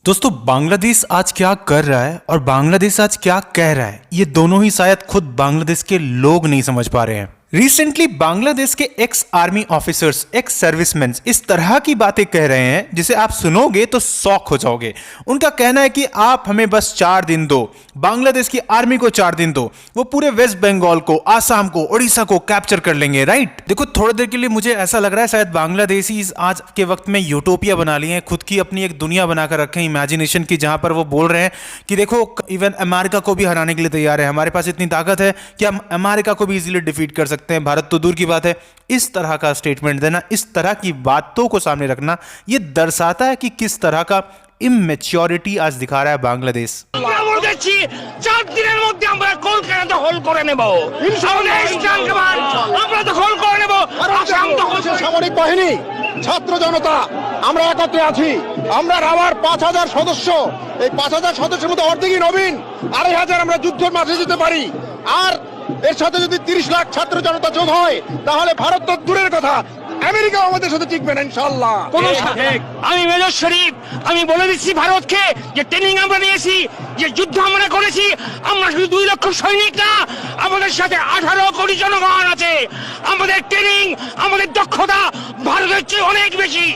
दोस्तों बांग्लादेश आज क्या कर रहा है और बांग्लादेश आज क्या कह रहा है, ये दोनों ही शायद खुद बांग्लादेश के लोग नहीं समझ पा रहे हैं। रिसेंटली बांग्लादेश के ex army officers, ex serviceman इस तरह की बातें कह रहे हैं जिसे आप सुनोगे तो शॉक हो जाओगे। उनका कहना है कि आप हमें बस 4 दिन दो, बांग्लादेश की आर्मी को 4 दिन दो, वो पूरे वेस्ट बंगाल को, आसाम को, उड़ीसा को कैप्चर कर लेंगे। राइट, देखो थोड़ी देर के लिए मुझे ऐसा लग रहा है शायद बांग्लादेशी आज के वक्त में यूटोपिया बना लिए हैं, खुद की अपनी एक दुनिया बनाकर रखे हैं इमेजिनेशन की, जहां पर वो बोल रहे हैं कि देखो इवन अमेरिका को भी हराने के लिए तैयार है, हमारे पास इतनी ताकत है कि हम अमेरिका को भी इजीली डिफीट कर सकते हैं, भारत तो दूर की बात है। इस तरह का स्टेटमेंट देना, इस तरह की बातों को सामने रखना, यह दर्शाता है कि किस तरह का इमेच्योरिटी आज दिखा रहा है बांग्लादेश। সামরিক বাহিনী, ছাত্র জনতা আমরা একত্রে আছি। আমরা রাওয়ার 5000 সদস্য, এই 5000 সদস্যের মধ্যে অর্ধেকই নবীন, 2500 আমরা যুদ্ধের মাঝে যেতে পারি। আর এর সাথে যদি 30 লাখ ছাত্র জনতা যোগ হয় তাহলে ভারত তো দূরের কথা, আমেরিকা আমাদের সাথে টিকবে না ইনশাআল্লাহ। আমি মেজর শরীফ, আমি বলে দিচ্ছি ভারতকে যে ট্রেনিং আমরা নিয়েছি, যে যুদ্ধ আমরা করেছি, আমরা শুধু 2 লক্ষ সৈনিক না, আমাদের সাথে 18 কোটি জনগণ আছে। আমাদের ট্রেনিং, আমাদের দক্ষতা ভারতের চেয়ে অনেক বেশি।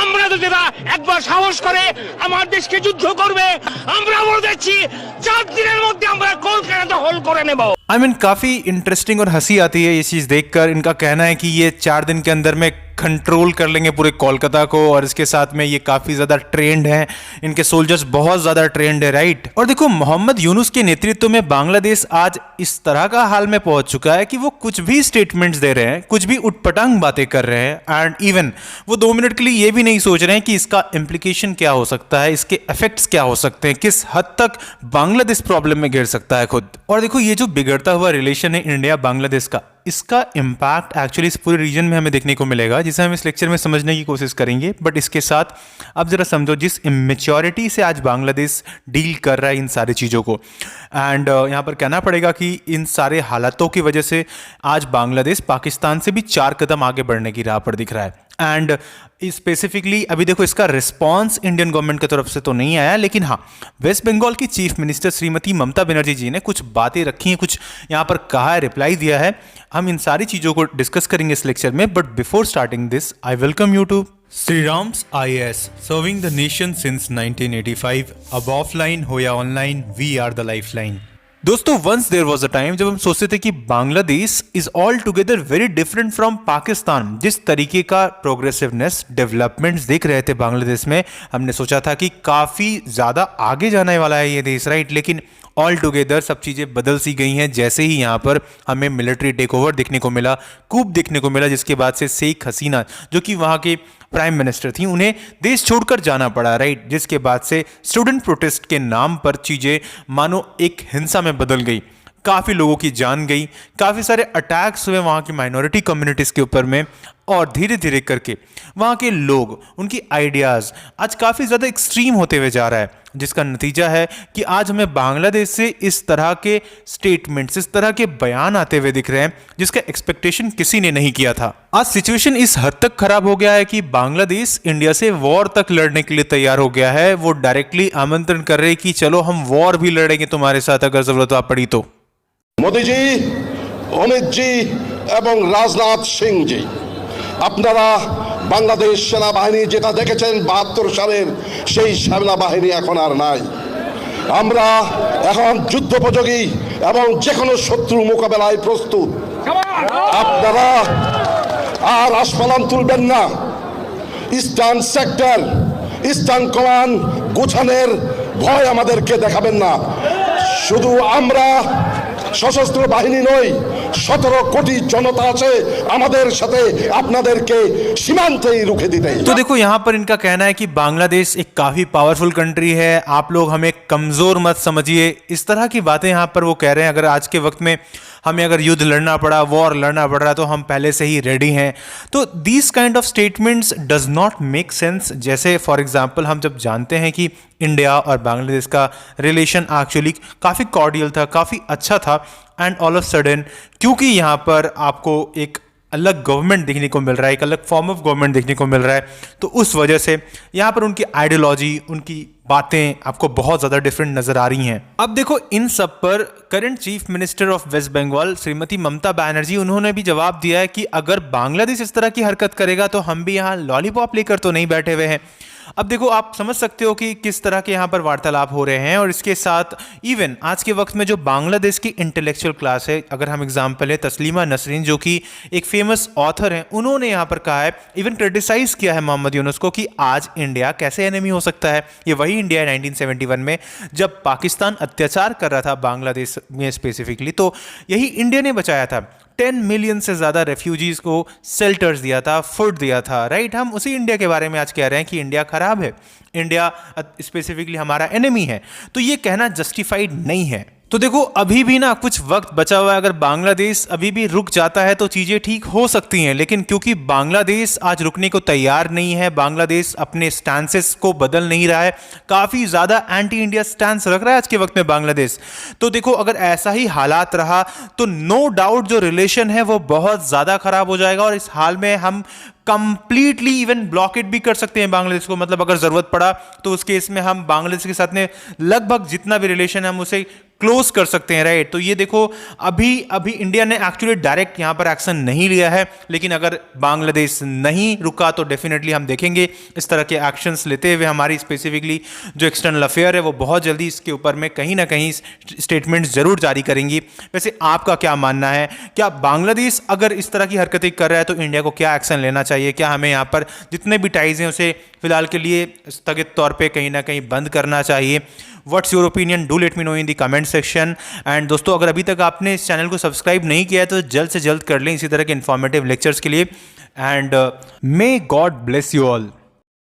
আমরা যদি একবার সাহস করে আমার দেশকে যুদ্ধ করবে, আমরা বলে দিচ্ছি 4 দিনের মধ্যে আমরা কলকাতা দখল করে নেব। आई मीन काफ़ी इंटरेस्टिंग और हंसी आती है ये चीज़ देखकर। इनका कहना है कि ये 4 दिन के अंदर में कंट्रोल कर लेंगे पूरे कोलकाता को, और इसके साथ में ये काफ़ी ज़्यादा ट्रेंड हैं, इनके सोल्जर्स बहुत ज़्यादा ट्रेंड है। राइट, और देखो मोहम्मद यूनुस के नेतृत्व में बांग्लादेश आज इस तरह का हाल में पहुंच चुका है कि वो कुछ भी स्टेटमेंट्स दे रहे हैं, कुछ भी उटपटांग बातें कर रहे हैं, एंड इवन वो 2 मिनट के लिए ये भी नहीं सोच रहे हैं कि इसका इम्प्लीकेशन क्या हो सकता है, इसके इफेक्ट्स क्या हो सकते हैं, किस हद तक बांग्लादेश प्रॉब्लम में गिर सकता है खुद। और देखो ये जो बिगड़ता हुआ रिलेशन है इंडिया बांग्लादेश का, इसका इम्पैक्ट एक्चुअली इस पूरे रीजन में हमें देखने को मिलेगा, जिसे हम इस लेक्चर में समझने की कोशिश करेंगे। बट इसके साथ अब जरा समझो जिस इमेच्योरिटी से आज बांग्लादेश डील कर रहा है इन सारी चीज़ों को, एंड यहाँ पर कहना पड़ेगा कि इन सारे हालातों की वजह से आज बांग्लादेश पाकिस्तान से भी 4 कदम आगे बढ़ने की राह पर दिख रहा है। एंड स्पेसिफिकली अभी देखो इसका रिस्पांस इंडियन गवर्नमेंट की तरफ से तो नहीं आया, लेकिन हाँ वेस्ट बंगाल की चीफ मिनिस्टर श्रीमती ममता बनर्जी जी ने कुछ बातें रखी हैं, कुछ यहाँ पर कहा है, रिप्लाई दिया है। हम इन सारी चीज़ों को डिस्कस करेंगे इस लेक्चर में, but before starting this I welcome you to Shriram's IAS, serving the nation since 1985। अब ऑफलाइन हो या online, we are the lifeline. दोस्तों once there was a time जब हम सोचते थे कि Bangladesh is all together very different from Pakistan. जिस तरीके का प्रोग्रेसिवनेस, डेवलपमेंट्स देख रहे थे बांग्लादेश में, हमने सोचा था कि काफ़ी ज़्यादा आगे जाने वाला है ये देश। राइट, लेकिन ऑल टुगेदर सब चीज़ें बदल सी गई हैं। जैसे ही यहाँ पर हमें मिलिट्री टेक ओवर देखने को मिला, कूप देखने को मिला, जिसके बाद से शेख हसीना जो कि वहाँ के प्राइम मिनिस्टर थी, उन्हें देश छोड़कर जाना पड़ा। राइट, जिसके बाद से स्टूडेंट प्रोटेस्ट के नाम पर चीज़ें मानो एक हिंसा में बदल गई, काफ़ी लोगों की जान गई, काफ़ी सारे अटैक्स हुए वहाँ की माइनॉरिटी कम्युनिटीज़ के ऊपर में, और धीरे धीरे करके वहाँ के लोग, उनकी आइडियाज़ आज काफ़ी ज़्यादा एक्सट्रीम होते हुए जा रहा है, जिसका नतीजा है कि आज हमें बांग्लादेश से इस तरह के स्टेटमेंट्स, इस तरह के बयान आते हुए दिख रहे हैं जिसका एक्सपेक्टेशन किसी ने नहीं किया था। आज सिचुएशन इस हद तक खराब हो गया है कि बांग्लादेश इंडिया से वॉर तक लड़ने के लिए तैयार हो गया है। वो डायरेक्टली आमंत्रण कर रहे हैं कि चलो हम वॉर भी लड़ेंगे तुम्हारे साथ अगर जरूरत पड़ी तो। मोदी जी, अमित जी এবং রাজনাথ সিং জি, আপনারা বাংলাদেশ সেনাবাহিনী যেটা দেখেছেন 72 সালের সেই সেনাবাহিনী এখন আর নাই। আমরা এখন যুদ্ধোপযোগী এবং যে কোনো শত্রু মোকাবেলায় প্রস্তুত। আপনারা আর আস্ফালন তুলবেন না। ইস্টার্ন সেক্টর, ইস্টার্ন কমান্ড গোছানোর ভয় আমাদেরকে দেখাবেন না। শুধু আমরা সশস্ত্র বাহিনী নই, 17 কোটি जनता আছে আমাদের সাথে, আপনাদেরকে সীমান্তেই রুখে দিতে। तो देखो यहाँ पर इनका कहना है कि बांग्लादेश एक काफ़ी पावरफुल कंट्री है, आप लोग हमें कमज़ोर मत समझिए। इस तरह की बातें यहाँ पर वो कह रहे हैं। अगर आज के वक्त में हमें अगर युद्ध लड़ना पड़ा, वॉर लड़ना पड़ रहा, तो हम पहले से ही रेडी हैं। तो these kind of statements does not make sense. जैसे फॉर एग्जांपल हम जब जानते हैं कि इंडिया और बांग्लादेश का रिलेशन एक्चुअली काफ़ी कॉर्डियल था, काफ़ी अच्छा था, एंड ऑल ऑफ सडन क्योंकि यहाँ पर आपको एक अलग गवर्नमेंट देखने को मिल रहा है, एक अलग फॉर्म ऑफ गवर्नमेंट देखने को मिल रहा है। तो उस वजह से यहाँ पर उनकी आइडियोलॉजी, उनकी बातें आपको बहुत ज़्यादा डिफरेंट नजर आ रही हैं। अब देखो, इन सब पर current chief minister of West Bengal Shrimati Mamata Banerjee, उन्होंने भी जवाब दिया है कि अगर बांग्लादेश इस तरह की हरकत करेगा तो हम भी यहाँ लॉलीपॉप लेकर तो नहीं बैठे हुए हैं। अब देखो, आप समझ सकते हो कि किस तरह के यहाँ पर वार्तालाप हो रहे हैं। और इसके साथ इवन आज के वक्त में जो बांग्लादेश की इंटेलेक्चुअल क्लास है, अगर हम एग्जाम्पल है तस्लीमा नसरीन जो कि एक फेमस ऑथर हैं, उन्होंने यहाँ पर कहा है, इवन क्रिटिसाइज किया है मोहम्मद यूनुस को कि आज इंडिया कैसे एनिमी हो सकता है। ये वही इंडिया है 1971 में जब पाकिस्तान अत्याचार कर रहा था बांग्लादेश में स्पेसिफिकली, तो यही इंडिया ने बचाया था। 10 मिलियन से ज़्यादा रेफ्यूजीज को शेल्टर्स दिया था, फूड दिया था, राइट। हम उसी इंडिया के बारे में आज कह रहे हैं कि इंडिया खराब है, इंडिया स्पेसिफिकली हमारा एनिमी है। तो ये कहना जस्टिफाइड नहीं है। तो देखो, अभी भी ना कुछ वक्त बचा हुआ है। अगर बांग्लादेश अभी भी रुक जाता है तो चीज़ें ठीक हो सकती हैं, लेकिन क्योंकि बांग्लादेश आज रुकने को तैयार नहीं है, बांग्लादेश अपने स्टैंसेस को बदल नहीं रहा है, काफ़ी ज़्यादा एंटी इंडिया स्टैंस रख रहा है आज के वक्त में बांग्लादेश। तो देखो, अगर ऐसा ही हालात रहा तो नो डाउट जो रिलेशन है वो बहुत ज़्यादा खराब हो जाएगा। और इस हाल में हम कंप्लीटली इवन ब्लॉकेट भी कर सकते हैं बांग्लादेश को। मतलब अगर ज़रूरत पड़ा तो उस केस में हम बांग्लादेश के साथ में लगभग जितना भी रिलेशन है हम उसे क्लोज कर सकते हैं, राइट। तो ये देखो, अभी इंडिया ने एक्चुअली डायरेक्ट यहाँ पर एक्शन नहीं लिया है, लेकिन अगर बांग्लादेश नहीं रुका तो डेफिनेटली हम देखेंगे इस तरह के एक्शंस लेते हुए। हमारी स्पेसिफिकली जो एक्सटर्नल अफेयर है वो बहुत जल्दी इसके ऊपर में कहीं ना कहीं स्टेटमेंट्स जरूर जारी करेंगी। वैसे आपका क्या मानना है? क्या बांग्लादेश अगर इस तरह की हरकतें कर रहा है तो इंडिया को क्या एक्शन लेना चाहिए? क्या हमें यहाँ पर जितने भी टाइज हैं उसे फिलहाल के लिए स्थगित तौर पे कहीं ना कहीं बंद करना चाहिए? What's your opinion? Do let me know in the comment section. And दोस्तों, अगर अभी तक आपने इस चैनल को सब्सक्राइब नहीं किया है तो जल्द से जल्द कर लें इसी तरह के इन्फॉर्मेटिव लेक्चर्स के लिए। And may God bless you all.